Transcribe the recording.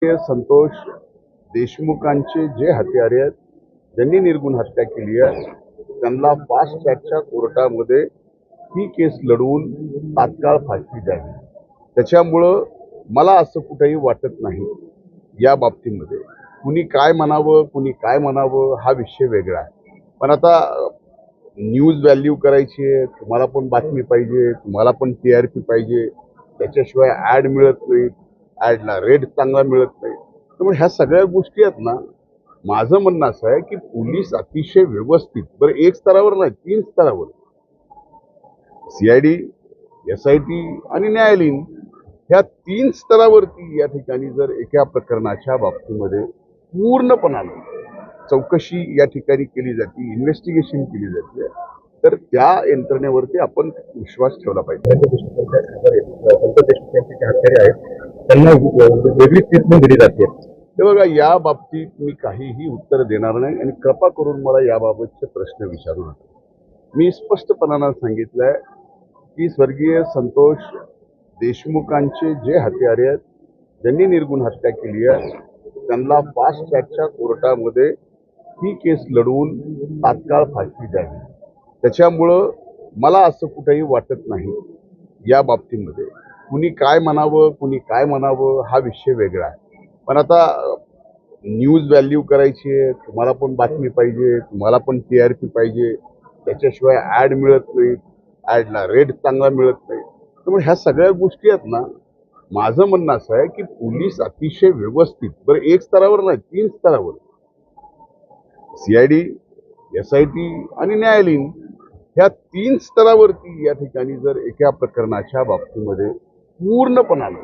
संतोष देशमुखांचे जे हत्यारे आहेत, ज्यांनी निर्गुण हत्या केली आहे, त्यांना फास्ट ट्रॅकच्या कोर्टामध्ये ही केस लढवून तात्काळ फाशी द्यावी. त्याच्यामुळं मला असं कुठेही वाटत नाही या बाबतीमध्ये. कुणी काय म्हणावं, कुणी काय म्हणावं हा विषय वेगळा आहे. पण आता न्यूज व्हॅल्यू करायची आहे, तुम्हाला पण बातमी पाहिजे, तुम्हाला पण TRP पाहिजे, त्याच्याशिवाय ॲड मिळत नाही, ॲडला रेट चांगला मिळत नाही. त्यामुळे ह्या सगळ्या गोष्टी आहेत ना, माझं म्हणणं असं आहे की पोलीस अतिशय व्यवस्थित, बरं एक स्तरावर नाही 3 स्तरावर, CID, SIT आणि न्यायालयीन, ह्या 3 स्तरावरती या ठिकाणी जर एका प्रकरणाच्या बाबतीमध्ये पूर्णपणाने चौकशी या ठिकाणी केली जाते, इन्व्हेस्टिगेशन केली जाते, तर त्या यंत्रणेवरती आपण विश्वास ठेवला पाहिजे. संतोष देशमुख यांचे जे हत्यारे आहेत त्यांना वेगळी ट्रीटमेंट दिली जाते. हे बघा, या बाबतीत मी काहीही उत्तर देणार नाही आणि कृपा करून मला याबाबतचे प्रश्न विचारू नका. मी स्पष्टपणानं सांगितलंय की स्वर्गीय संतोष देशमुखांचे जे हत्यारे आहेत, ज्यांनी निर्गुण हत्या केली आहे, त्यांना फास्ट ट्रॅकच्या कोर्टामध्ये ही केस लढवून तात्काळ फाशी द्यावी. त्याच्यामुळं मला असं कुठेही वाटत नाही या बाबतीमध्ये. कुणी काय म्हणावं, कुणी काय म्हणावं हा विषय वेगळा आहे. पण आता न्यूज व्हॅल्यू करायची आहे, तुम्हाला पण बातमी पाहिजे, तुम्हाला पण TRP पाहिजे, त्याच्याशिवाय ॲड मिळत नाही, ॲडला रेट चांगला मिळत नाही. त्यामुळे ह्या सगळ्या गोष्टी आहेत ना, माझं म्हणणं असं आहे की पोलीस अतिशय व्यवस्थित, बरं एक स्तरावर नाही 3 स्तरावर, CID, SIT आणि न्यायालयीन, ह्या 3 स्तरावरती या ठिकाणी जर एका प्रकरणाच्या बाबतीमध्ये पूर्णपणाने